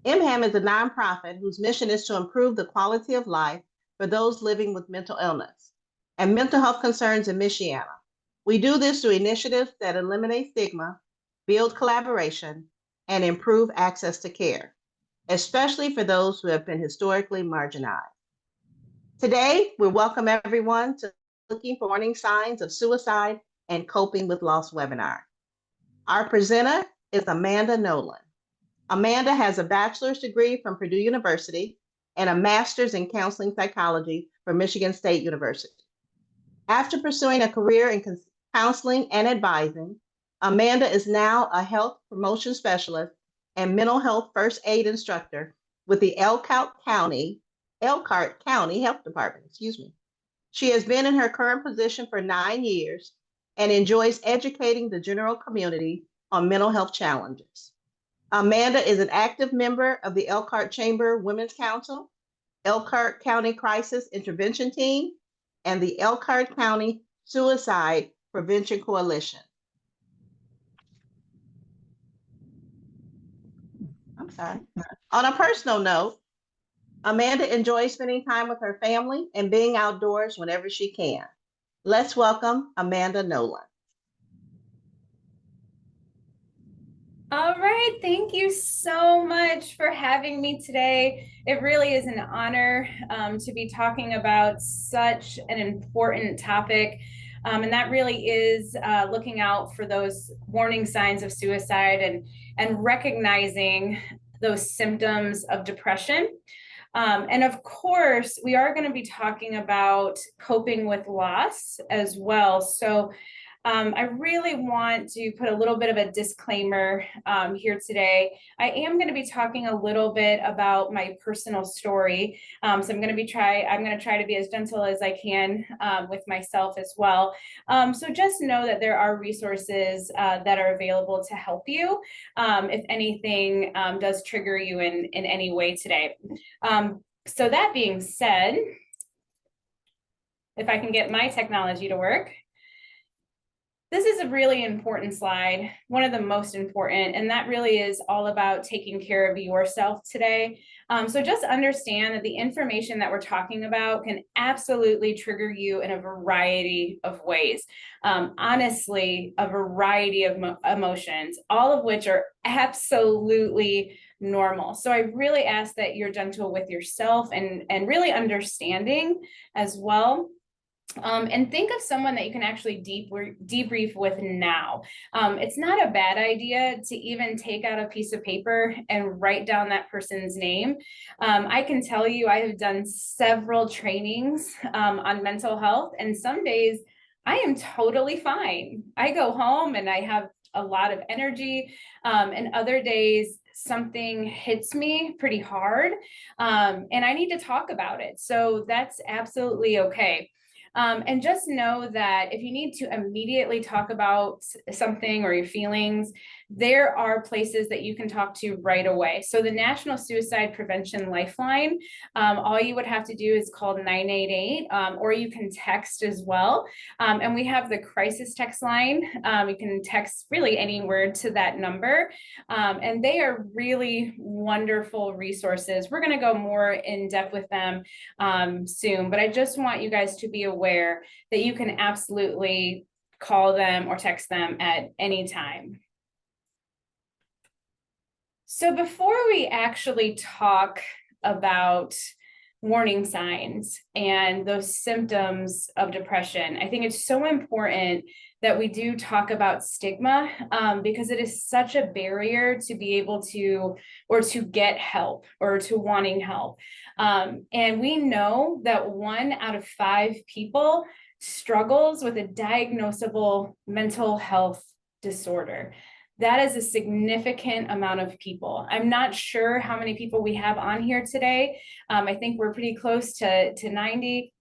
MHAM is a nonprofit whose mission is to improve the quality of life for those living with mental illness and mental health concerns in Michiana. We do this through initiatives that eliminate stigma, build collaboration, and improve access to care, especially for those who have been historically marginalized. Today, we welcome everyone to Looking for Warning Signs of Suicide and Coping with Loss webinar. Our presenter is Amanda Noland. Amanda has a bachelor's degree from Purdue University and a master's in counseling psychology from Michigan State University. After pursuing a career in counseling and advising, Amanda is now a health promotion specialist and mental health first aid instructor with the Elkhart County Health Department. She has been in her current position for 9 years and enjoys educating the general community on mental health challenges. Amanda is an active member of the Elkhart Chamber Women's Council, Elkhart County Crisis Intervention Team, and the Elkhart County Suicide Prevention Coalition. On a personal note, Amanda enjoys spending time with her family and being outdoors whenever she can. Let's welcome Amanda Noland. All right, thank you so much for having me today. It really is an honor to be talking about such an important topic. And that really is looking out for those warning signs of suicide and recognizing those symptoms of depression. And of course, we are going to be talking about coping with loss as well. So I really want to put a little bit of a disclaimer here today. I am going to be talking a little bit about my personal story. So I'm going to try to be as gentle as I can with myself as well. So just know that there are resources that are available to help you if anything does trigger you in any way today. So that being said, if I can get my technology to work. This is a really important slide, one of the most important, and that really is all about taking care of yourself today. So just understand that the information that we're talking about can absolutely trigger you in a variety of ways. Honestly, a variety of emotions, all of which are absolutely normal. So I really ask that you're gentle with yourself and really understanding as well. And think of someone that you can actually debrief with now. It's not a bad idea to even take out a piece of paper and write down that person's name. I can tell you I have done several trainings on mental health, and some days I am totally fine. I go home and I have a lot of energy, and other days something hits me pretty hard, and I need to talk about it. So that's absolutely okay. And just know that if you need to immediately talk about something or your feelings, there are places that you can talk to right away. So the National Suicide Prevention Lifeline, all you would have to do is call 988, or you can text as well. And we have the crisis text line. You can text really any word to that number. And they are really wonderful resources. We're going to go more in depth with them soon, but I just want you guys to be aware that you can absolutely call them or text them at any time. So before we actually talk about warning signs and those symptoms of depression, I think it's so important that we do talk about stigma because it is such a barrier to be able to, or to get help or to wanting help. And we know that 1 out of 5 people struggles with a diagnosable mental health disorder. That is a significant amount of people. I'm not sure how many people we have on here today. I think we're pretty close to 90.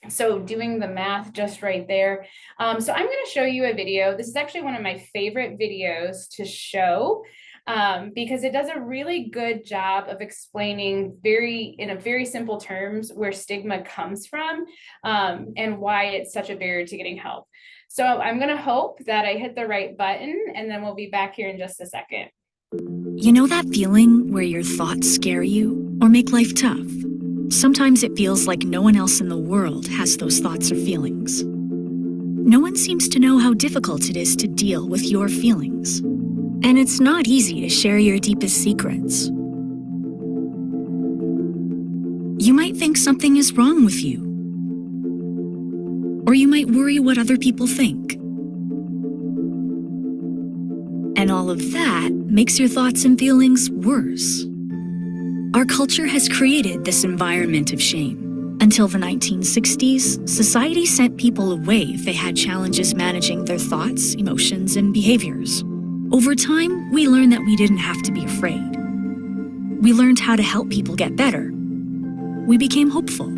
So doing the math just right there. So I'm going to show you a video. This is actually one of my favorite videos to show because it does a really good job of explaining in very simple terms where stigma comes from and why it's such a barrier to getting help. So I'm going to hope that I hit the right button, and then we'll be back here in just a second. You know that feeling where your thoughts scare you or make life tough? Sometimes it feels like no one else in the world has those thoughts or feelings. No one seems to know how difficult it is to deal with your feelings. And it's not easy to share your deepest secrets. You might think something is wrong with you. Or you might worry what other people think. And all of that makes your thoughts and feelings worse. Our culture has created this environment of shame. Until the 1960s, society sent people away if they had challenges managing their thoughts, emotions, and behaviors. Over time, we learned that we didn't have to be afraid. We learned how to help people get better. We became hopeful.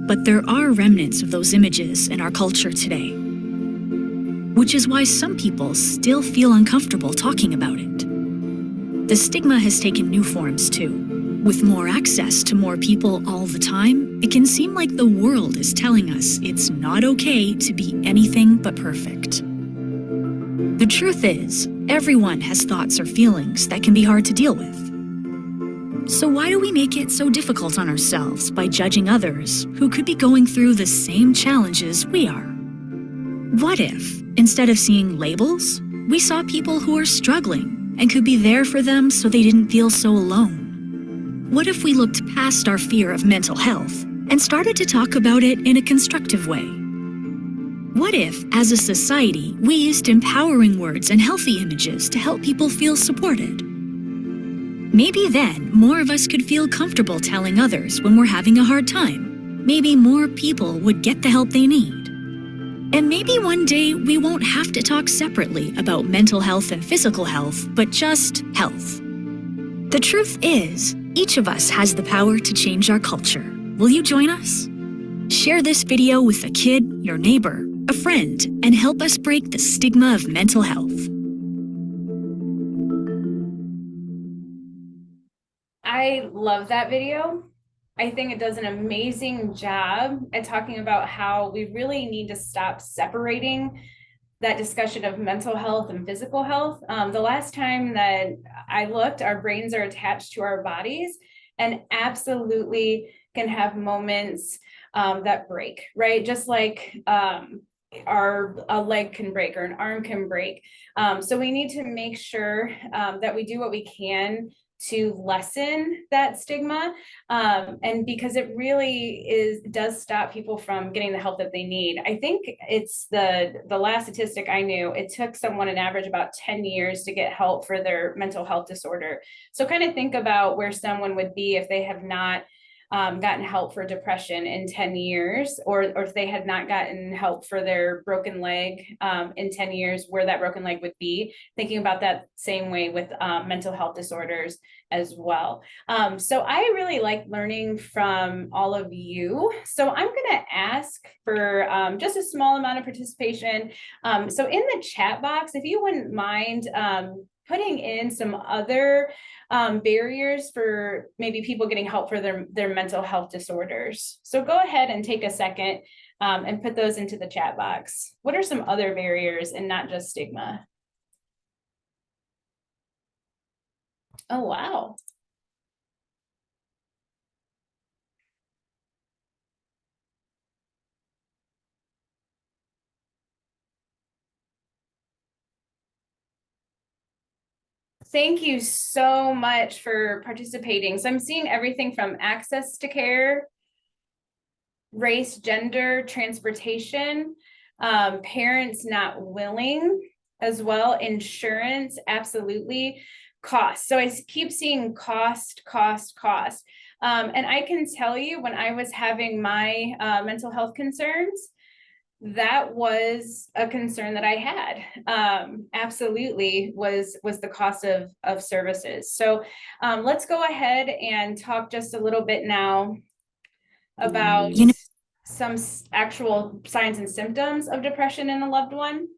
But there are remnants of those images in our culture today, which is why some people still feel uncomfortable talking about it. The stigma has taken new forms too. With more access to more people all the time, it can seem like the world is telling us it's not okay to be anything but perfect. The truth is, everyone has thoughts or feelings that can be hard to deal with. So why do we make it so difficult on ourselves by judging others who could be going through the same challenges we are? What if, instead of seeing labels, we saw people who are struggling and could be there for them so they didn't feel so alone? What if we looked past our fear of mental health and started to talk about it in a constructive way? What if, as a society, we used empowering words and healthy images to help people feel supported? Maybe then more of us could feel comfortable telling others when we're having a hard time. Maybe more people would get the help they need. And maybe one day we won't have to talk separately about mental health and physical health, but just health. The truth is, each of us has the power to change our culture. Will you join us? Share this video with a kid, your neighbor, a friend, and help us break the stigma of mental health. I love that video. I think it does an amazing job at talking about how we really need to stop separating that discussion of mental health and physical health. The last time that I looked, our brains are attached to our bodies and absolutely can have moments that break, right? Just like a leg can break or an arm can break. So we need to make sure that we do what we can to lessen that stigma, and because it really does stop people from getting the help that they need. I think it's the last statistic I knew, it took someone an average about 10 years to get help for their mental health disorder. So kind of think about where someone would be if they have not gotten help for depression in 10 years, or if they had not gotten help for their broken leg in 10 years, where that broken leg would be. Thinking about that same way with mental health disorders as well. So I really like learning from all of you. So I'm going to ask for just a small amount of participation. So in the chat box, if you wouldn't mind putting in some other barriers for maybe people getting help for their mental health disorders. So go ahead and take a second and put those into the chat box. What are some other barriers and not just stigma? Oh, wow. Thank you so much for participating. So I'm seeing everything from access to care, race, gender, transportation, parents not willing as well, insurance, absolutely, cost. So I keep seeing cost. And I can tell you, when I was having my mental health concerns, that was a concern that I had. Absolutely was the cost of services. So let's go ahead and talk just a little bit now about some actual signs and symptoms of depression in a loved one.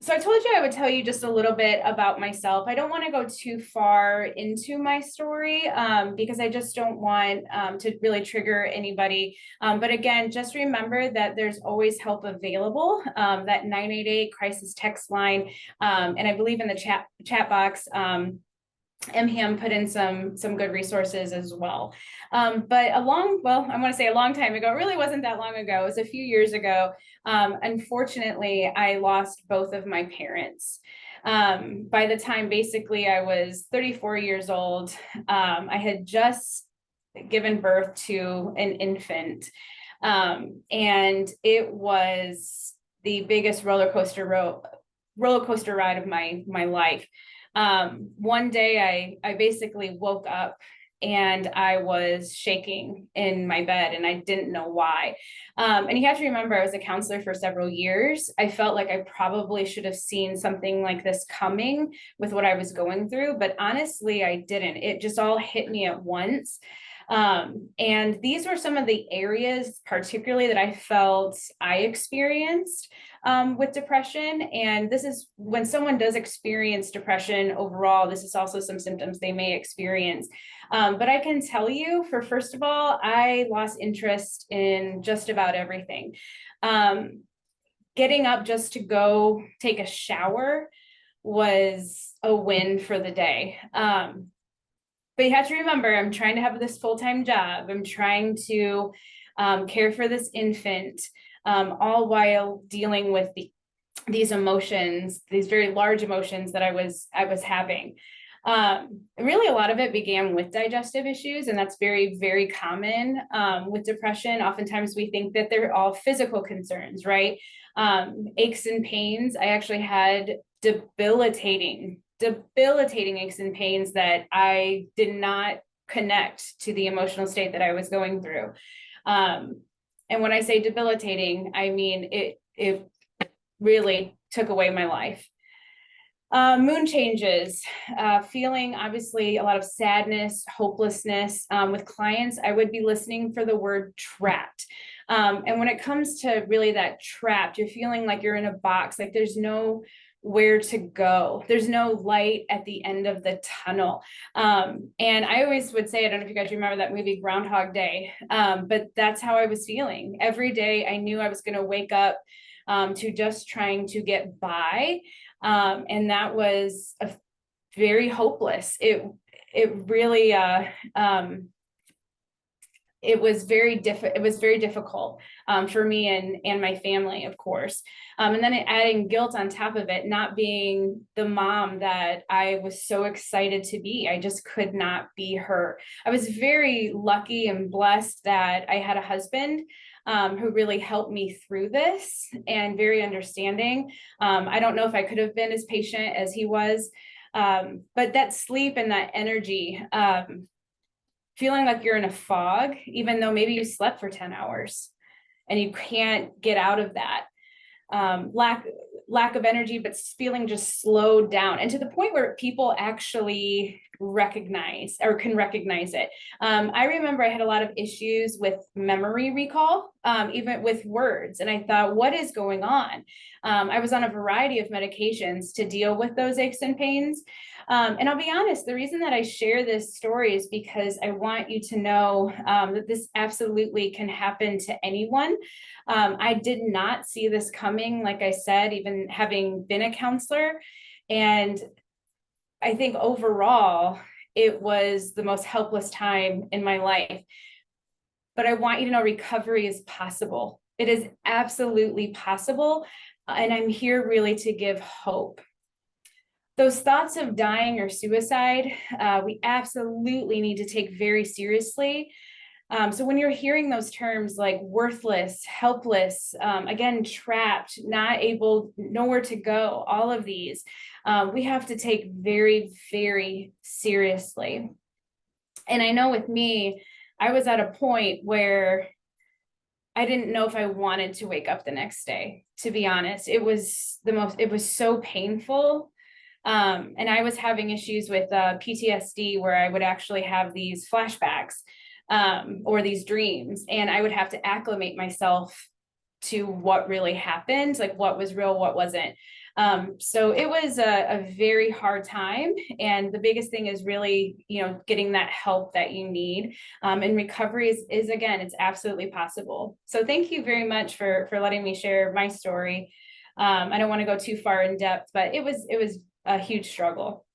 So I told you I would tell you just a little bit about myself. I don't want to go too far into my story because I just don't want to really trigger anybody. But again, just remember that there's always help available. That 988 crisis text line, and I believe in the chat box. MHAM put in some good resources as well. But I want to say a long time ago, it really wasn't that long ago, it was a few years ago. Unfortunately, I lost both of my parents. By the time basically I was 34 years old, I had just given birth to an infant. And it was the biggest roller coaster ride of my life. One day I basically woke up and I was shaking in my bed and I didn't know why. And you have to remember, I was a counselor for several years. I felt like I probably should have seen something like this coming with what I was going through, but honestly, I didn't. It just all hit me at once. And these were some of the areas particularly that I felt I experienced with depression. And this is when someone does experience depression overall, this is also some symptoms they may experience. But I can tell you, first of all, I lost interest in just about everything. Getting up just to go take a shower was a win for the day. But you have to remember, I'm trying to have this full-time job. I'm trying to care for this infant, all while dealing with these emotions, these very large emotions that I was having. Really, a lot of it began with digestive issues, and that's very, very common with depression. Oftentimes, we think that they're all physical concerns, right? Aches and pains. I actually had debilitating aches and pains that I did not connect to the emotional state that I was going through. And when I say debilitating, I mean it really took away my life. Mood changes, feeling obviously a lot of sadness, hopelessness. With clients, I would be listening for the word trapped. And when it comes to really that trapped, you're feeling like you're in a box, like there's no where to go. There's no light at the end of the tunnel. And I always would say, I don't know if you guys remember that movie Groundhog Day, but that's how I was feeling. Every day I knew I was going to wake up to just trying to get by. And that was very hopeless. It really, it was very difficult for me and my family, of course. And then adding guilt on top of it, not being the mom that I was so excited to be. I just could not be her. I was very lucky and blessed that I had a husband who really helped me through this and very understanding. I don't know if I could have been as patient as he was, but that sleep and that energy, feeling like you're in a fog, even though maybe you slept for 10 hours and you can't get out of that. Lack of energy, but feeling just slowed down, and to the point where people actually recognize or can recognize it. I remember I had a lot of issues with memory recall, even with words. And I thought, what is going on? I was on a variety of medications to deal with those aches and pains. And I'll be honest, the reason that I share this story is because I want you to know that this absolutely can happen to anyone. I did not see this coming, like I said, even having been a counselor. And I think overall, it was the most helpless time in my life. But I want you to know recovery is possible. It is absolutely possible. And I'm here really to give hope. Those thoughts of dying or suicide, we absolutely need to take very seriously. So when you're hearing those terms like worthless, helpless, again, trapped, not able, nowhere to go, all of these, we have to take very, very seriously. And I know with me, I was at a point where I didn't know if I wanted to wake up the next day, to be honest. It was so painful. And I was having issues with PTSD where I would actually have these flashbacks or these dreams, and I would have to acclimate myself to what really happened, like what was real, what wasn't. So it was a very hard time. And the biggest thing is really, getting that help that you need. And recovery is again, it's absolutely possible. So thank you very much for letting me share my story. I don't want to go too far in depth, but it was a huge struggle.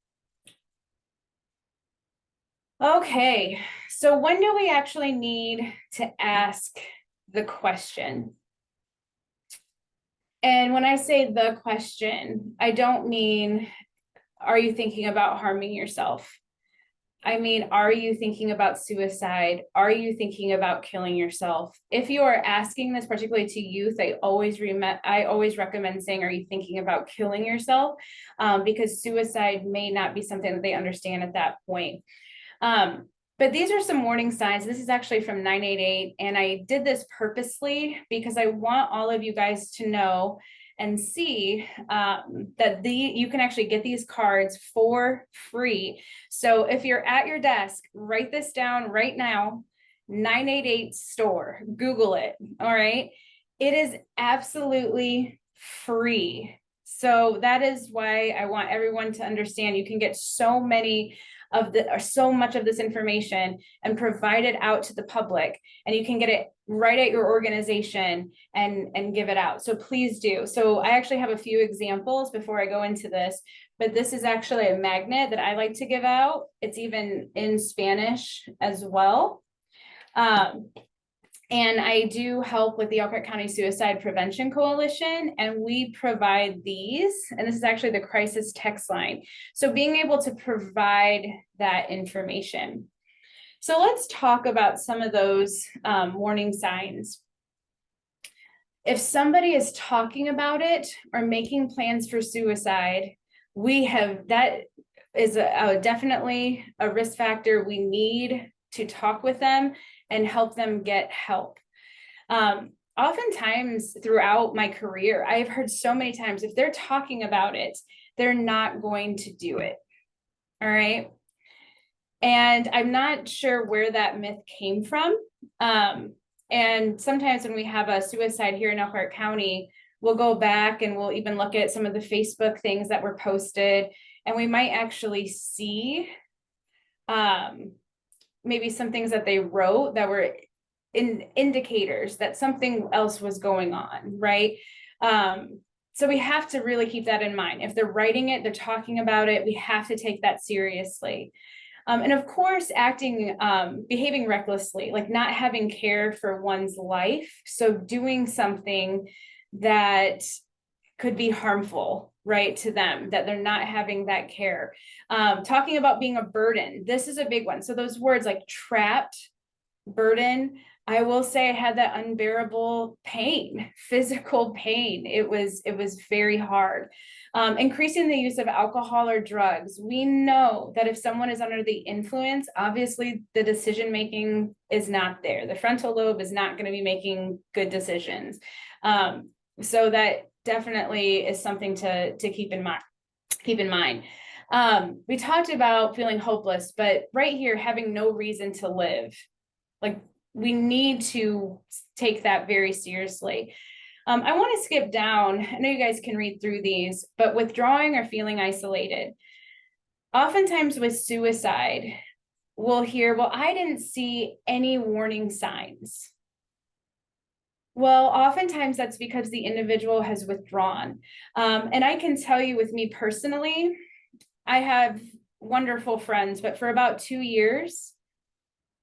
Okay, so when do we actually need to ask the question? And when I say the question, I don't mean, are you thinking about harming yourself? I mean, are you thinking about suicide? Are you thinking about killing yourself? If you are asking this, particularly to youth, I always recommend saying, are you thinking about killing yourself? Because suicide may not be something that they understand at that point. But these are some warning signs. This is actually from 988, and I did this purposely because I want all of you guys to know and see that you can actually get these cards for free. So if you're at your desk, write this down right now, 988 store, Google it, all right? It is absolutely free. So that is why I want everyone to understand you can get so much of this information and provide it out to the public, and you can get it right at your organization and give it out. So please do. So I actually have a few examples before I go into this, but this is actually a magnet that I like to give out. It's even in Spanish as well. And I do help with the Elkhart County Suicide Prevention Coalition, and we provide these, and this is actually the crisis text line. So being able to provide that information. So let's talk about some of those warning signs. If somebody is talking about it or making plans for suicide, that is definitely a risk factor. We need to talk with them and help them get help. Oftentimes throughout my career, I've heard so many times, if they're talking about it, they're not going to do it. All right. And I'm not sure where that myth came from. And sometimes when we have a suicide here in Elkhart County, we'll go back and we'll even look at some of the Facebook things that were posted, and we might actually see maybe some things that they wrote that were indicators that something else was going on, right? So we have to really keep that in mind. If they're writing it, they're talking about it, we have to take that seriously. And of course, behaving recklessly, like not having care for one's life. So doing something that could be harmful, right, to them, that they're not having that care. Talking about being a burden. This is a big one. So those words like trapped, burden, I will say I had that unbearable pain, physical pain. It was very hard. Increasing the use of alcohol or drugs. We know that if someone is under the influence, obviously the decision-making is not there. The frontal lobe is not going to be making good decisions. So that definitely is something to keep in mind. We talked about feeling hopeless, but right here, having no reason to live. Like, we need to take that very seriously. I want to skip down. I know you guys can read through these, but withdrawing or feeling isolated. Oftentimes with suicide, we'll hear, well, I didn't see any warning signs. Well, oftentimes that's because the individual has withdrawn. And I can tell you with me personally, I have wonderful friends, but for about 2 years,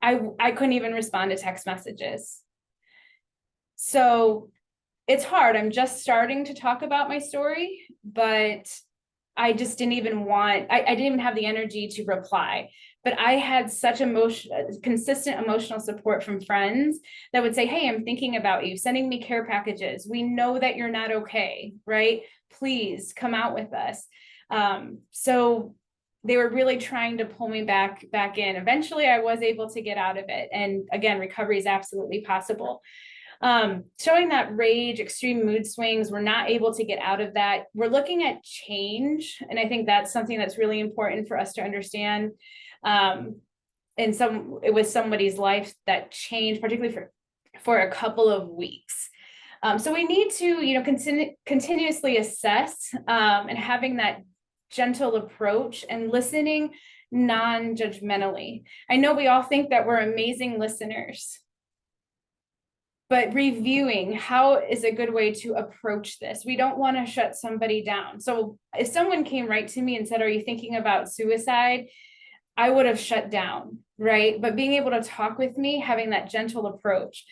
I couldn't even respond to text messages. So it's hard. I'm just starting to talk about my story, but I just didn't even I didn't even have the energy to reply. But I had such consistent emotional support from friends that would say, hey, I'm thinking about you, sending me care packages. We know that you're not okay, right? Please come out with us. So they were really trying to pull me back in. Eventually, I was able to get out of it. And again, recovery is absolutely possible. Showing that rage, extreme mood swings, we're not able to get out of that. We're looking at change. And I think that's something that's really important for us to understand. It was somebody's life that changed, particularly for a couple of weeks. So we need to, continuously assess and having that gentle approach and listening non-judgmentally. I know we all think that we're amazing listeners, but reviewing how is a good way to approach this. We don't want to shut somebody down. So if someone came right to me and said, "Are you thinking about suicide?" I would have shut down, right? But being able to talk with me, having that gentle approach.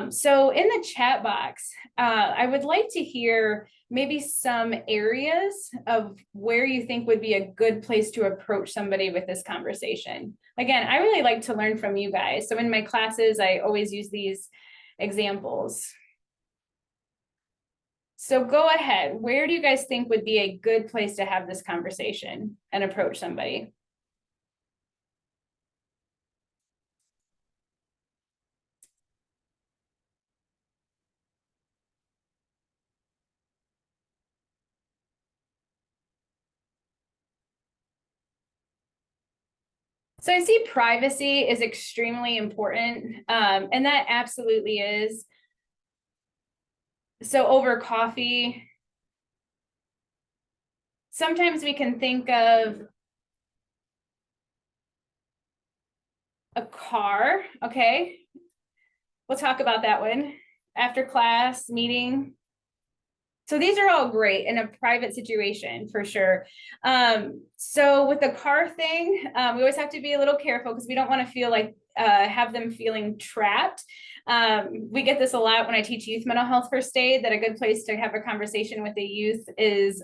So in the chat box, I would like to hear maybe some areas of where you think would be a good place to approach somebody with this conversation. Again, I really like to learn from you guys. So in my classes, I always use these examples. So go ahead. Where do you guys think would be a good place to have this conversation and approach somebody? So I see privacy is extremely important, and that absolutely is. So over coffee, sometimes we can think of a car, okay? We'll talk about that one after class, meeting. So these are all great in a private situation for sure. So with the car thing, we always have to be a little careful because we don't want to feel like have them feeling trapped. We get this a lot when I teach youth mental health first aid, that a good place to have a conversation with the youth is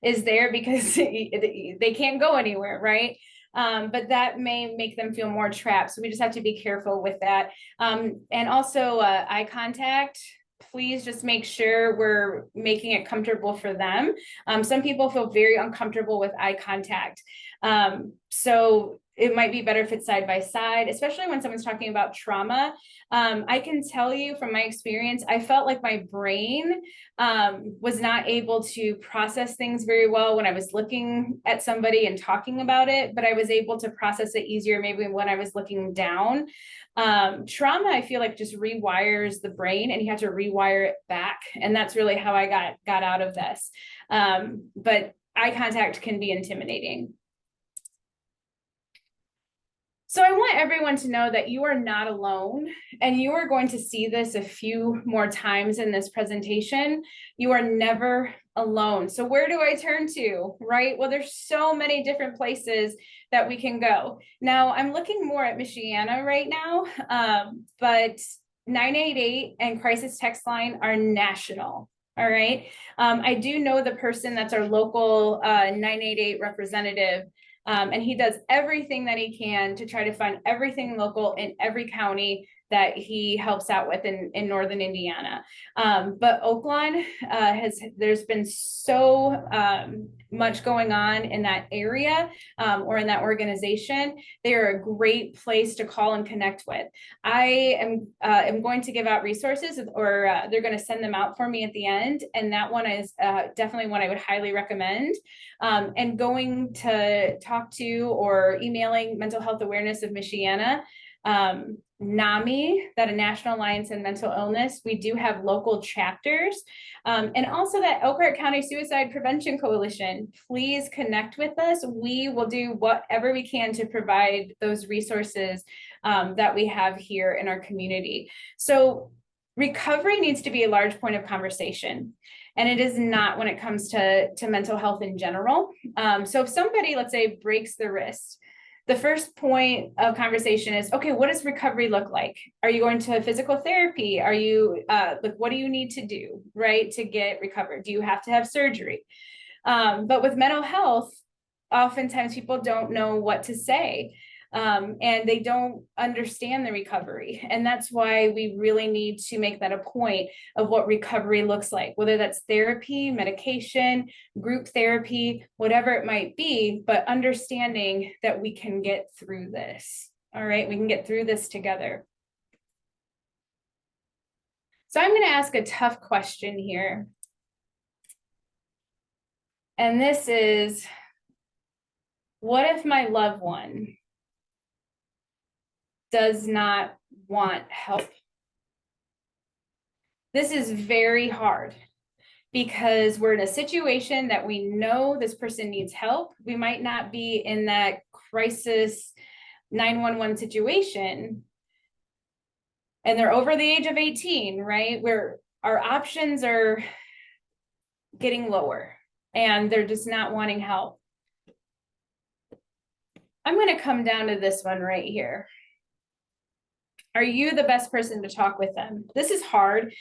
there because they can't go anywhere, right? But that may make them feel more trapped. So we just have to be careful with that. And also eye contact. Please just make sure we're making it comfortable for them. Some people feel very uncomfortable with eye contact. So it might be better if it's side by side, especially when someone's talking about trauma. I can tell you from my experience, I felt like my brain was not able to process things very well when I was looking at somebody and talking about it, but I was able to process it easier maybe when I was looking down. Trauma, I feel like, just rewires the brain and you have to rewire it back. And that's really how I got out of this. But eye contact can be intimidating. So I want everyone to know that you are not alone, and you are going to see this a few more times in this presentation. You are never alone. So where do I turn to, right? Well, there's so many different places that we can go. Now, I'm looking more at Michiana right now, but 988 and crisis text line are national. All right. I do know the person that's our local 988 representative. And he does everything that he can to try to find everything local in every county that he helps out with in northern Indiana. But Oakland there's been so much going on in that area or in that organization. They are a great place to call and connect with. I am going to give out resources, or they're going to send them out for me at the end. And that one is definitely one I would highly recommend. And going to talk to or emailing Mental Health Awareness of Michiana, NAMI, that a National Alliance in Mental Illness. We do have local chapters, and also that Elkhart County Suicide Prevention Coalition. Please connect with us. We will do whatever we can to provide those resources that we have here in our community. So recovery needs to be a large point of conversation. And it is not when it comes to mental health in general. So if somebody, let's say, breaks the wrist, the first point of conversation is, okay, what does recovery look like? Are you going to physical therapy? Are you, what do you need to do, right, to get recovered? Do you have to have surgery? But with mental health, oftentimes people don't know what to say. And they don't understand the recovery. And that's why we really need to make that a point of what recovery looks like, whether that's therapy, medication, group therapy, whatever it might be, but understanding that we can get through this. All right, we can get through this together. So I'm going to ask a tough question here. And this is, what if my loved one does not want help? This is very hard because we're in a situation that we know this person needs help. We might not be in that crisis 911 situation, and they're over the age of 18, right? Where our options are getting lower and they're just not wanting help. I'm going to come down to this one right here. Are you the best person to talk with them? This is hard.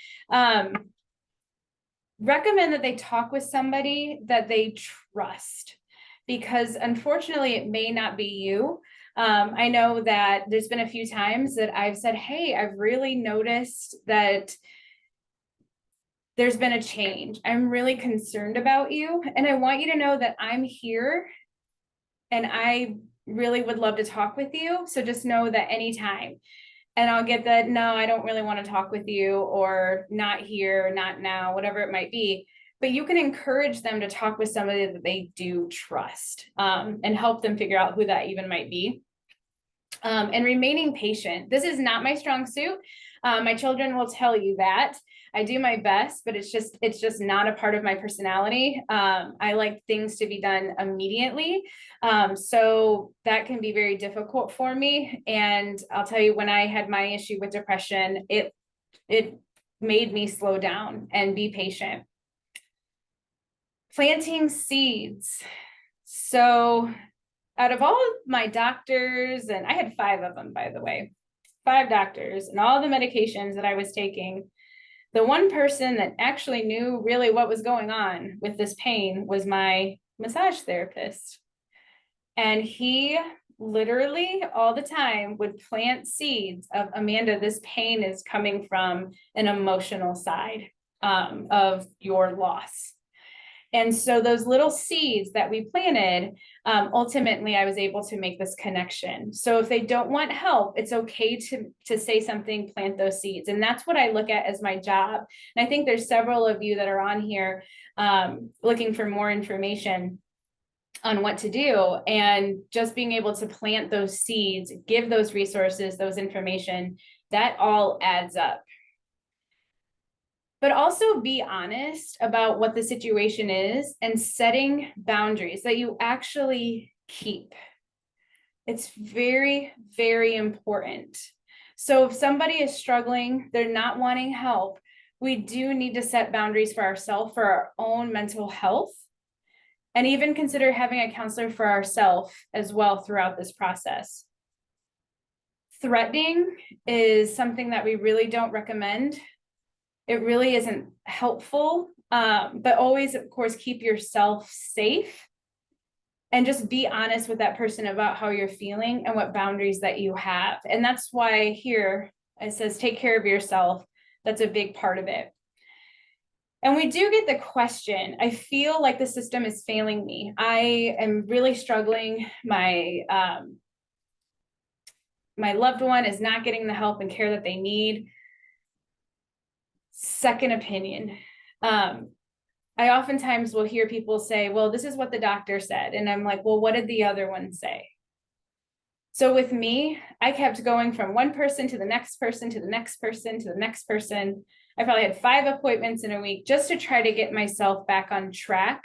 Recommend that they talk with somebody that they trust, because unfortunately it may not be you. I know that there's been a few times that I've said, hey, I've really noticed that there's been a change. I'm really concerned about you, and I want you to know that I'm here and I really would love to talk with you. So just know that anytime. And I'll get that, no, I don't really want to talk with you, or not here, not now, whatever it might be. But you can encourage them to talk with somebody that they do trust, and help them figure out who that even might be. And remaining patient. This is not my strong suit. My children will tell you that. I do my best, but it's just not a part of my personality. I like things to be done immediately. So that can be very difficult for me. And I'll tell you, when I had my issue with depression, it made me slow down and be patient. Planting seeds. So out of all of my doctors, and I had 5 of them, by the way, 5 doctors and all the medications that I was taking, the one person that actually knew really what was going on with this pain was my massage therapist. And he literally all the time would plant seeds of, Amanda, this pain is coming from an emotional side of your loss. And so those little seeds that we planted, ultimately, I was able to make this connection. So if they don't want help, it's okay to say something, plant those seeds. And that's what I look at as my job. And I think there's several of you that are on here looking for more information on what to do. And just being able to plant those seeds, give those resources, those information, that all adds up. But also be honest about what the situation is and setting boundaries that you actually keep. It's very, very important. So if somebody is struggling, they're not wanting help, we do need to set boundaries for ourselves, for our own mental health, and even consider having a counselor for ourselves as well throughout this process. Threatening is something that we really don't recommend. It really isn't helpful, but always, of course, keep yourself safe and just be honest with that person about how you're feeling and what boundaries that you have. And that's why here it says, take care of yourself. That's a big part of it. And we do get the question, I feel like the system is failing me. I am really struggling. My loved one is not getting the help and care that they need. Second opinion. I oftentimes will hear people say, well, this is what the doctor said. And I'm like, well, what did the other one say? So with me, I kept going from one person to the next person, to the next person, to the next person. I probably had 5 appointments in a week just to try to get myself back on track.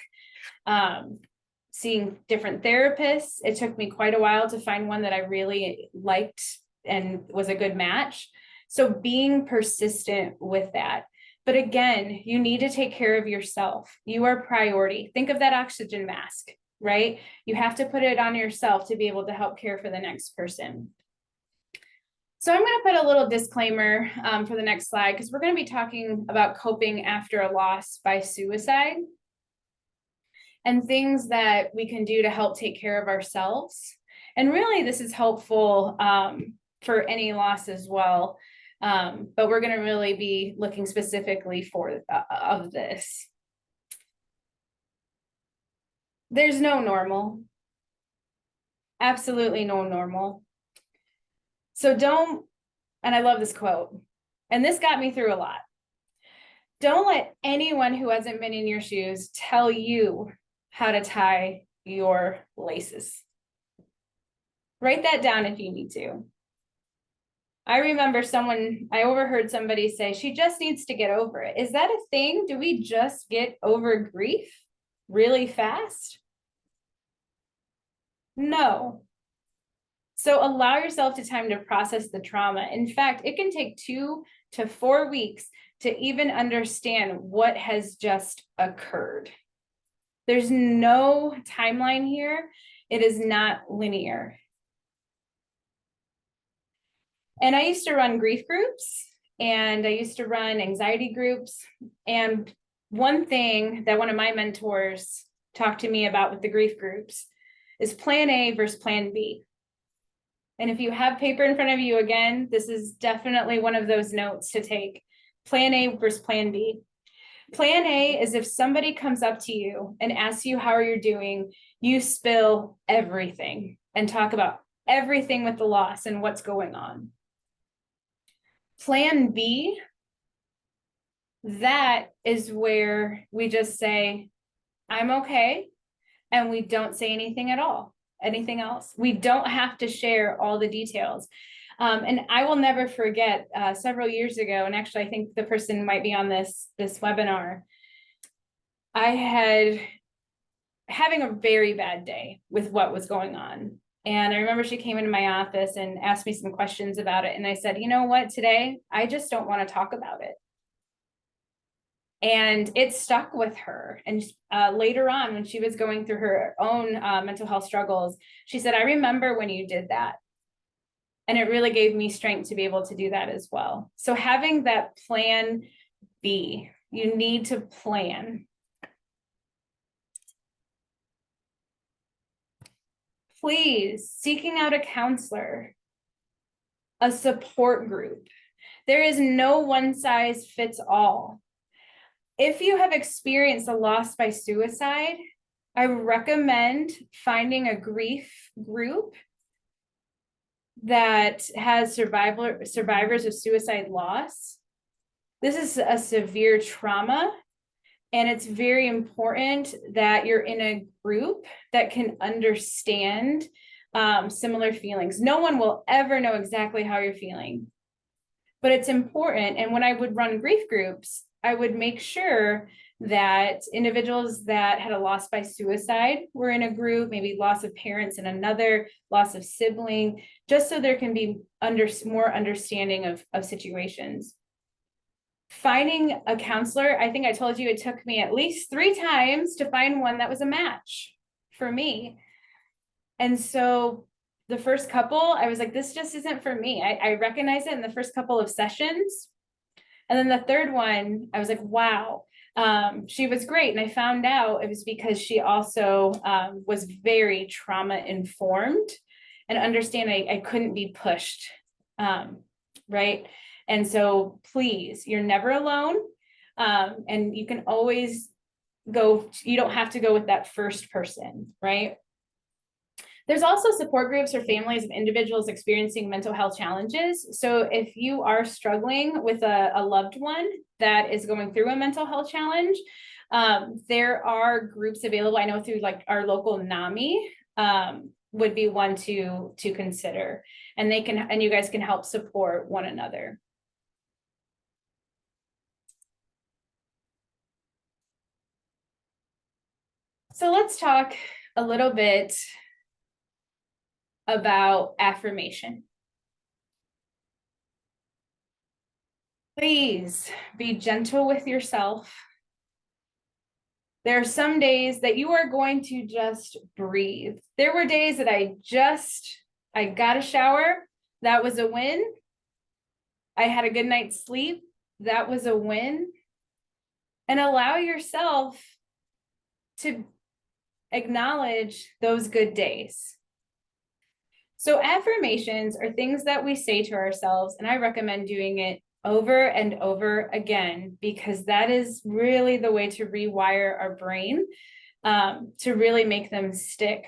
Seeing different therapists. It took me quite a while to find one that I really liked and was a good match. So being persistent with that. But again, you need to take care of yourself. You are priority. Think of that oxygen mask, right? You have to put it on yourself to be able to help care for the next person. So I'm going to put a little disclaimer for the next slide, because we're going to be talking about coping after a loss by suicide and things that we can do to help take care of ourselves. And really, this is helpful for any loss as well. But we're going to really be looking specifically for of this. There's no normal. Absolutely no normal. So don't, and I love this quote, and this got me through a lot. Don't let anyone who hasn't been in your shoes tell you how to tie your laces. Write that down if you need to. I remember I overheard somebody say, she just needs to get over it. Is that a thing? Do we just get over grief really fast? No. So allow yourself the time to process the trauma. In fact, it can take 2 to 4 weeks to even understand what has just occurred. There's no timeline here. It is not linear. And I used to run grief groups, and I used to run anxiety groups. And one thing that one of my mentors talked to me about with the grief groups is plan A versus plan B. And if you have paper in front of you, again, this is definitely one of those notes to take. Plan A versus plan B. Plan A is if somebody comes up to you and asks you how you're doing, you spill everything and talk about everything with the loss and what's going on. Plan B, that is where we just say, I'm okay, and we don't say anything at all, anything else. We don't have to share all the details. And I will never forget several years ago, and actually I think the person might be on this webinar, I had having a very bad day with what was going on. And I remember she came into my office and asked me some questions about it. And I said, you know what, today, I just don't want to talk about it. And it stuck with her. And later on, when she was going through her own mental health struggles, she said, I remember when you did that. And it really gave me strength to be able to do that as well. So having that plan B, you need to plan. Please, seeking out a counselor, a support group. There is no one size fits all. If you have experienced a loss by suicide, I recommend finding a grief group that has survivors of suicide loss. This is a severe trauma, and it's very important that you're in a group that can understand similar feelings. No one will ever know exactly how you're feeling, but it's important. And when I would run grief groups, I would make sure that individuals that had a loss by suicide were in a group, maybe loss of parents in another, loss of sibling, just so there can be more understanding of situations. Finding a counselor, I think I told you it took me at least 3 times to find one that was a match for me. And so the first couple, I was like, this just isn't for me. I recognized it in the first couple of sessions. And then the third one, I was like, wow, she was great. And I found out it was because she also was very trauma informed and understand I couldn't be pushed, right? And so please, you're never alone. And you can always go, you don't have to go with that first person, right? There's also support groups for families of individuals experiencing mental health challenges. So if you are struggling with a loved one that is going through a mental health challenge, there are groups available. I know through like our local NAMI would be one to consider, and you guys can help support one another. So let's talk a little bit about affirmation. Please be gentle with yourself. There are some days that you are going to just breathe. There were days that I got a shower. That was a win. I had a good night's sleep. That was a win. And allow yourself to acknowledge those good days. So affirmations are things that we say to ourselves, and I recommend doing it over and over again, because that is really the way to rewire our brain, to really make them stick.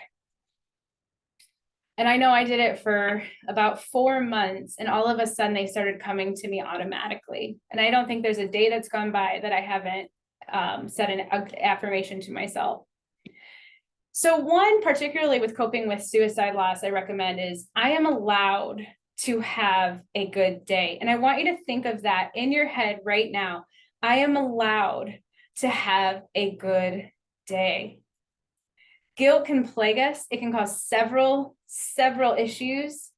And I know I did it for about 4 months, and all of a sudden they started coming to me automatically. And I don't think there's a day that's gone by that I haven't said an affirmation to myself. So one, particularly with coping with suicide loss, I recommend is I am allowed to have a good day. And I want you to think of that in your head right now. I am allowed to have a good day. Guilt can plague us. It can cause several issues.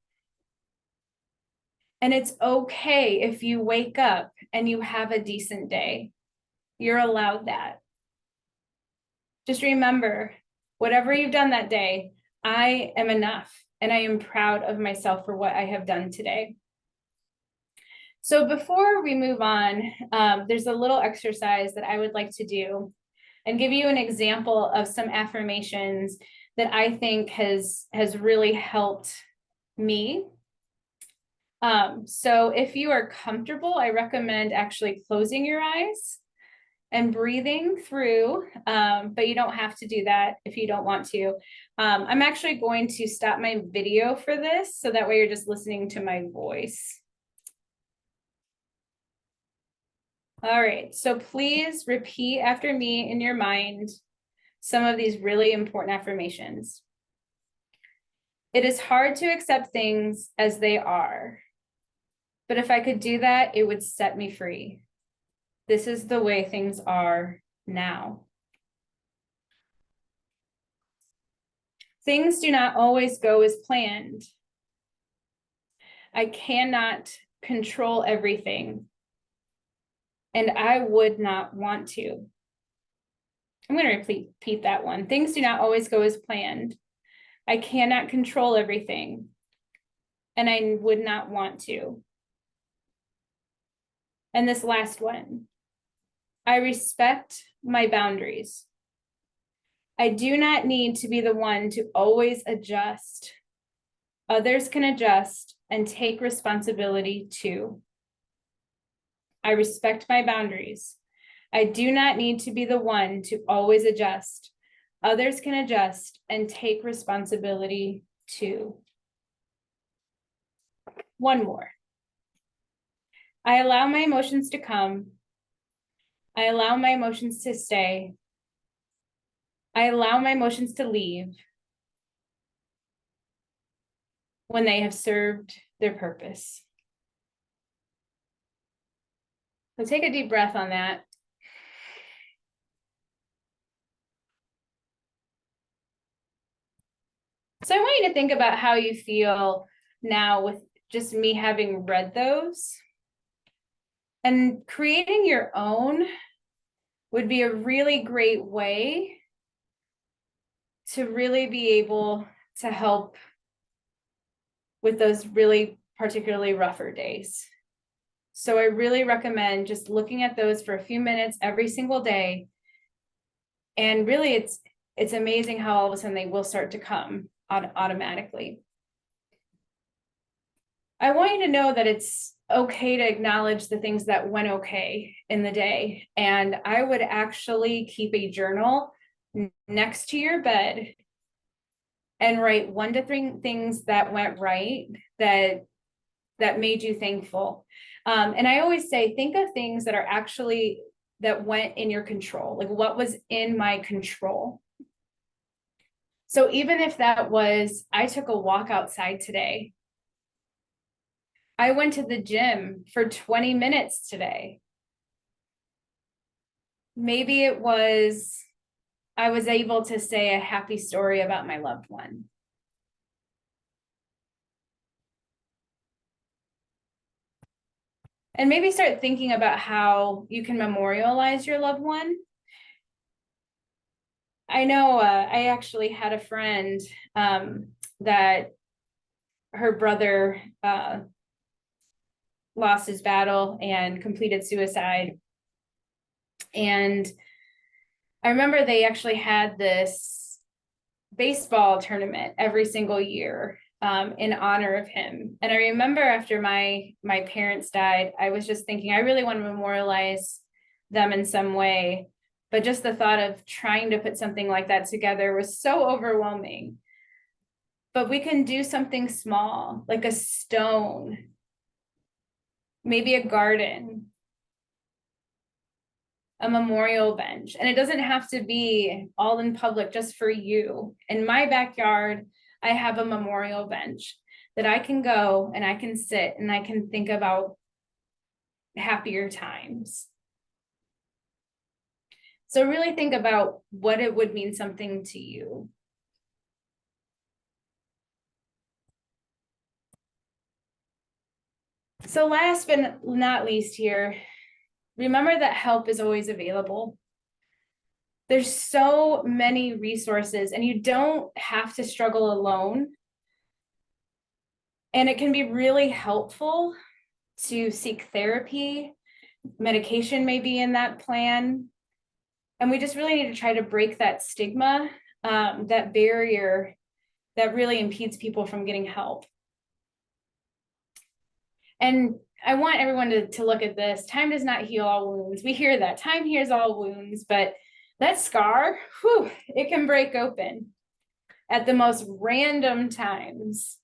And it's okay if you wake up and you have a decent day. You're allowed that. Just remember, whatever you've done that day, I am enough, and I am proud of myself for what I have done today. So before we move on, there's a little exercise that I would like to do and give you an example of some affirmations that I think has really helped me. So if you are comfortable, I recommend actually closing your eyes and breathing through, but you don't have to do that if you don't want to. I'm actually going to stop my video for this, so that way you're just listening to my voice. All right, so please repeat after me in your mind some of these really important affirmations. It is hard to accept things as they are, but if I could do that, it would set me free. This is the way things are now. Things do not always go as planned. I cannot control everything, and I would not want to. I'm going to repeat that one. Things do not always go as planned. I cannot control everything, and I would not want to. And this last one, I respect my boundaries. I do not need to be the one to always adjust. Others can adjust and take responsibility too. I respect my boundaries. I do not need to be the one to always adjust. Others can adjust and take responsibility too. One more. I allow my emotions to come. I allow my emotions to stay. I allow my emotions to leave when they have served their purpose. So take a deep breath on that. So I want you to think about how you feel now with just me having read those. And creating your own would be a really great way to really be able to help with those really particularly rougher days. So I really recommend just looking at those for a few minutes every single day. And really it's amazing how all of a sudden they will start to come automatically. I want you to know that it's okay to acknowledge the things that went okay in the day. And I would actually keep a journal next to your bed and write 1 to 3 things that went right, that made you thankful. And I always say, think of things that are actually, that went in your control, like what was in my control. So even if that was, I took a walk outside today. I went to the gym for 20 minutes today. Maybe it was, I was able to say a happy story about my loved one. And maybe start thinking about how you can memorialize your loved one. I know I actually had a friend that her brother lost his battle and completed suicide. And I remember they actually had this baseball tournament every single year in honor of him. And I remember after my parents died, I was just thinking, I really want to memorialize them in some way. But just the thought of trying to put something like that together was so overwhelming. But we can do something small, like a stone, maybe a garden, a memorial bench. And it doesn't have to be all in public, just for you. In my backyard, I have a memorial bench that I can go and I can sit and I can think about happier times. So really think about what it would mean something to you. So last but not least here, remember that help is always available. There's so many resources and you don't have to struggle alone. And it can be really helpful to seek therapy. Medication may be in that plan. And we just really need to try to break that stigma, that barrier that really impedes people from getting help. And I want everyone to look at this. Time does not heal all wounds. We hear that. Time heals all wounds, but that scar, whew, it can break open at the most random times.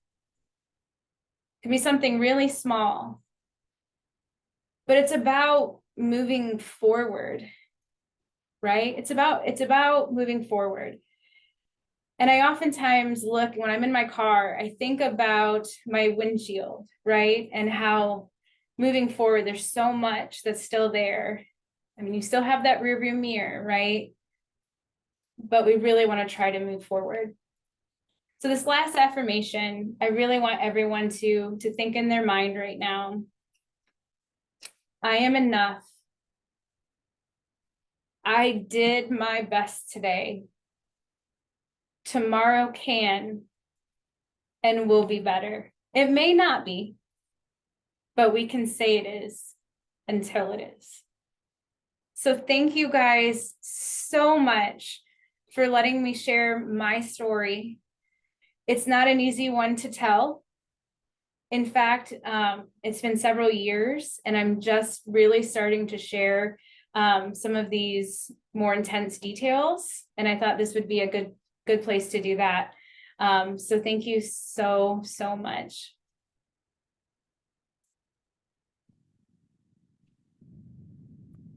It can be something really small. But it's about moving forward, right? It's about moving forward. And I oftentimes look, when I'm in my car, I think about my windshield, right? And how moving forward, there's so much that's still there. I mean, you still have that rear view mirror, right? But we really want to try to move forward. So this last affirmation, I really want everyone to think in their mind right now. I am enough. I did my best today. Tomorrow can and will be better. It may not be, but we can say it is until it is. So thank you guys so much for letting me share my story. It's not an easy one to tell. In fact, it's been several years and I'm just really starting to share some of these more intense details. And I thought this would be a good place to do that. So thank you so much.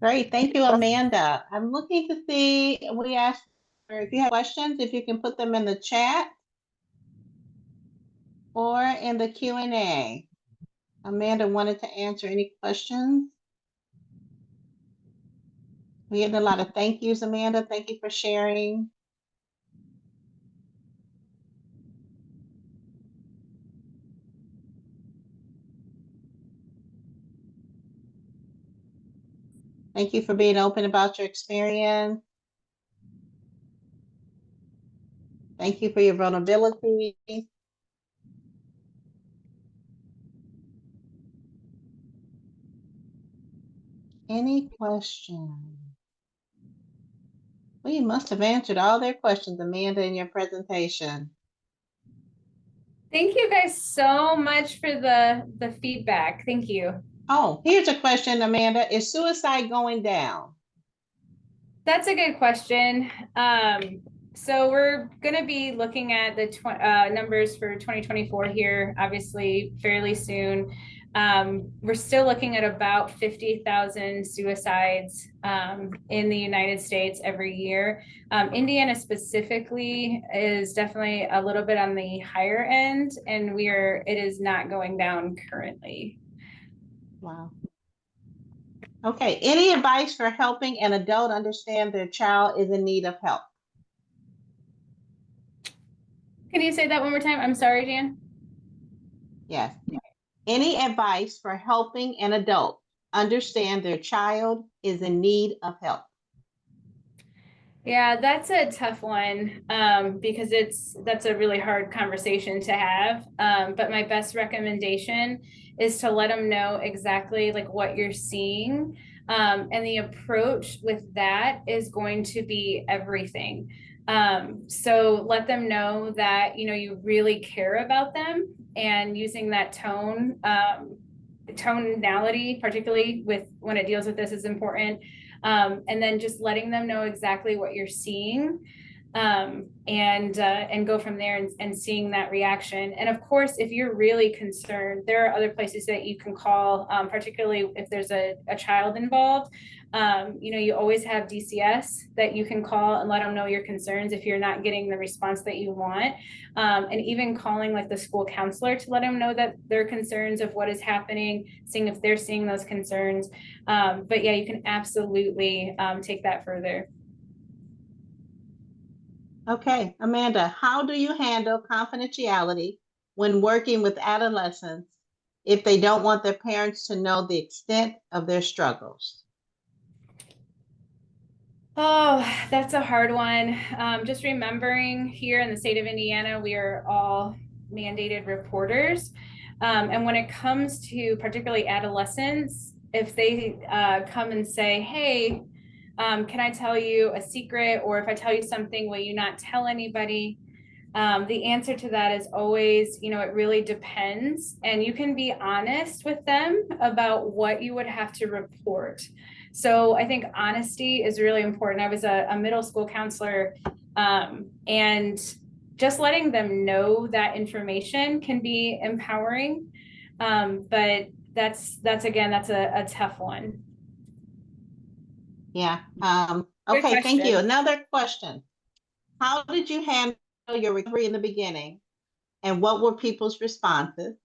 Great. Thank you, Amanda. I'm looking to see, we asked if you have questions, if you can put them in the chat or in the Q&A. Amanda wanted to answer any questions. We're getting a lot of thank yous, Amanda. Thank you for sharing. Thank you for being open about your experience. Thank you for your vulnerability. Any questions? We must have answered all their questions, Amanda, in your presentation. Thank you guys so much for the feedback. Thank you. Oh, here's a question, Amanda. Is suicide going down? That's a good question. So we're going to be looking at the numbers for 2024 here, obviously fairly soon. We're still looking at about 50,000 suicides in the United States every year. Indiana specifically is definitely a little bit on the higher end, and it is not going down currently. Wow. Okay, any advice for helping an adult understand their child is in need of help? Can you say that one more time? I'm sorry, Jan. Yes. Any advice for helping an adult understand their child is in need of help? Yeah, that's a tough one because that's a really hard conversation to have. But my best recommendation is to let them know exactly like what you're seeing. And the approach with that is going to be everything. So let them know that, you really care about them, and using that tonality, particularly when it deals with this, is important. And then just letting them know exactly what you're seeing. and go from there and seeing that reaction. And of course, if you're really concerned, there are other places that you can call, particularly if there's a child involved. You always have DCS that you can call and let them know your concerns if you're not getting the response that you want. And even calling like the school counselor to let them know that their concerns of what is happening, seeing if they're seeing those concerns. But yeah, you can absolutely take that further. Okay, Amanda, how do you handle confidentiality when working with adolescents if they don't want their parents to know the extent of their struggles? Oh, that's a hard one. Just remembering here in the state of Indiana, we are all mandated reporters. And when it comes to particularly adolescents, if they come and say, hey, can I tell you a secret? Or if I tell you something, will you not tell anybody? The answer to that is always, it really depends. And you can be honest with them about what you would have to report. So I think honesty is really important. I was a middle school counselor, and just letting them know that information can be empowering. But that's a tough one. Yeah. Good Okay, thank you. question. Another question. How did you handle your recovery in the beginning, and what were people's responses?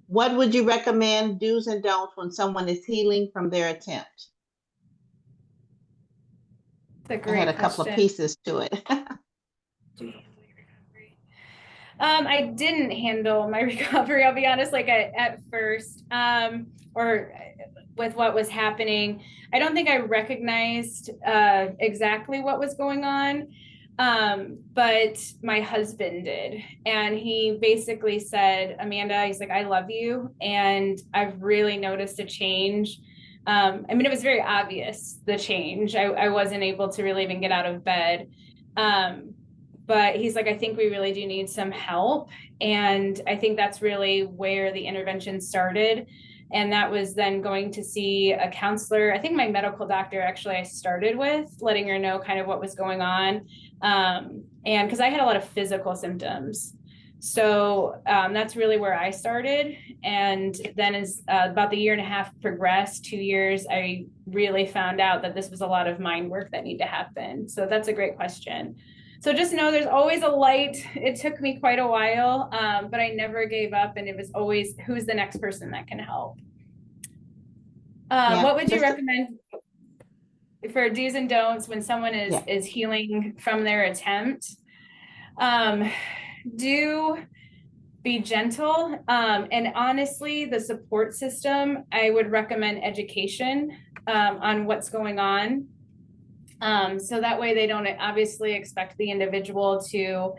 What would you recommend do's and don'ts when someone is healing from their attempt? It's a I had great a couple of question. pieces to it. I didn't handle my recovery, I'll be honest, like at first, or with what was happening. I don't think I recognized exactly what was going on, but my husband did. And he basically said, Amanda, he's like, I love you. And I've really noticed a change. It was very obvious, the change. I wasn't able to really even get out of bed. But he's like, I think we really do need some help. And I think that's really where the intervention started. And that was then going to see a counselor. I think my medical doctor actually I started with, letting her know kind of what was going on. And because I had a lot of physical symptoms. So that's really where I started. And then as about the year and a half progressed, 2 years, I really found out that this was a lot of mind work that needed to happen. So that's a great question. So just know there's always a light. It took me quite a while, but I never gave up. And it was always, who's the next person that can help? Yeah, what would you recommend for do's and don'ts when someone is healing from their attempt? Do be gentle. And honestly, the support system, I would recommend education on what's going on. So that way they don't obviously expect the individual to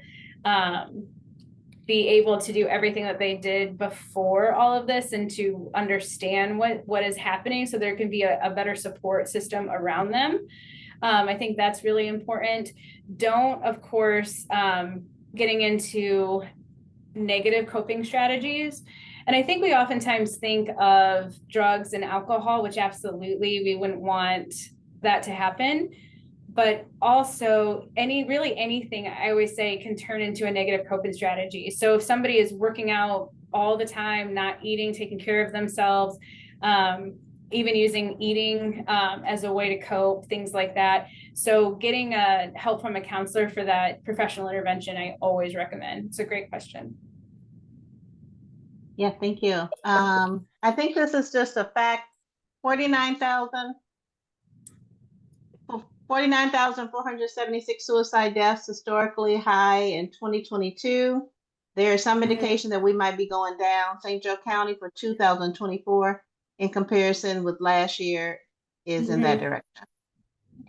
be able to do everything that they did before all of this and to understand what is happening, so there can be a better support system around them. I think that's really important. Don't, of course, getting into negative coping strategies. And I think we oftentimes think of drugs and alcohol, which absolutely we wouldn't want that to happen. But also anything I always say can turn into a negative coping strategy. So if somebody is working out all the time, not eating, taking care of themselves, even using eating as a way to cope, things like that. So getting help from a counselor for that professional intervention, I always recommend. It's a great question. Yeah, thank you. I think this is just a fact. 49,476 suicide deaths, historically high in 2022. There is some indication that we might be going down. St. Joe County for 2024 in comparison with last year is in that direction.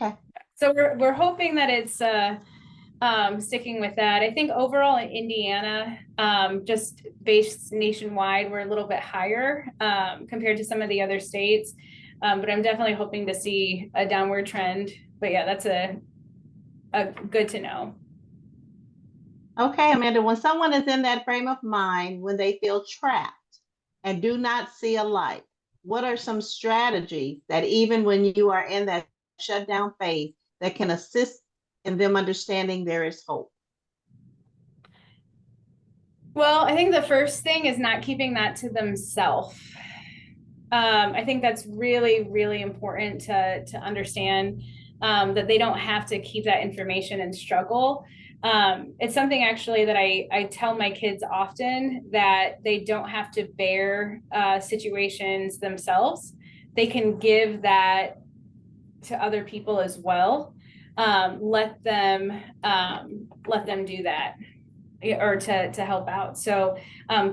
Okay. So we're hoping that it's sticking with that. I think overall in Indiana, just based nationwide, we're a little bit higher compared to some of the other states. But I'm definitely hoping to see a downward trend. But yeah, that's a good to know. Okay, Amanda, when someone is in that frame of mind, when they feel trapped and do not see a light, what are some strategies that even when you are in that shutdown phase that can assist and them understanding there is hope? Well, I think the first thing is not keeping that to themselves. I think that's really, really important to understand, that they don't have to keep that information and struggle. It's something actually that I tell my kids often, that they don't have to bear situations themselves. They can give that to other people as well. Let them do that, or to help out. So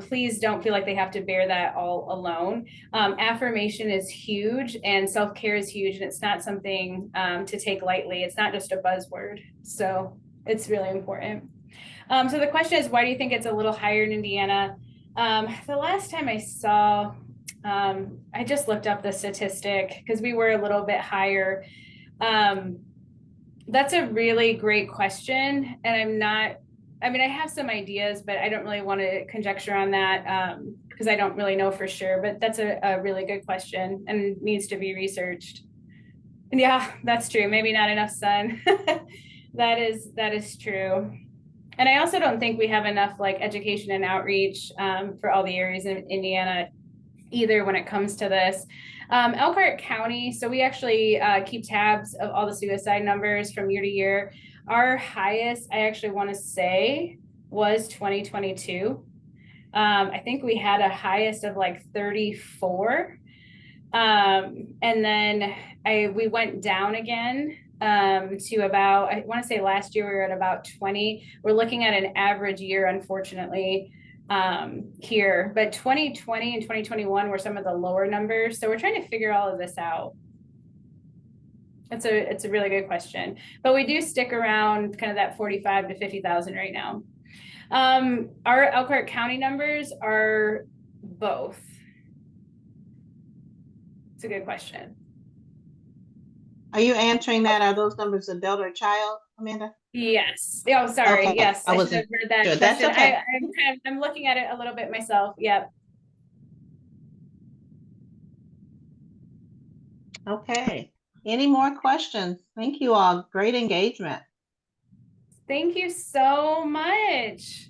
please don't feel like they have to bear that all alone. Affirmation is huge, and self-care is huge, and it's not something to take lightly. It's not just a buzzword. So it's really important. So the question is, why do you think it's a little higher in Indiana? The last time I saw, I just looked up the statistic because we were a little bit higher. That's a really great question, and I have some ideas, but I don't really want to conjecture on that because I don't really know for sure, but that's a really good question and needs to be researched. And yeah, that's true. Maybe not enough sun. That is true. And I also don't think we have enough like education and outreach for all the areas in Indiana either when it comes to this. Elkhart County, so we actually keep tabs of all the suicide numbers from year to year. Our highest, I actually want to say, was 2022. I think we had a highest of like 34. And then we went down again to about, I want to say last year we were at about 20. We're looking at an average year, unfortunately, here, but 2020 and 2021 were some of the lower numbers. So we're trying to figure all of this out. It's a really good question, but we do stick around kind of that 45 to 50,000 right now. Our Elkhart County numbers are both. It's a good question. Are you answering that? Are those numbers adult or child, Amanda? Yes. Oh, sorry. Okay. Yes, I should wasn't have heard that sure. question. That's okay. I'm looking at it a little bit myself. Yep. Okay. Any more questions? Thank you all. Great engagement. Thank you so much.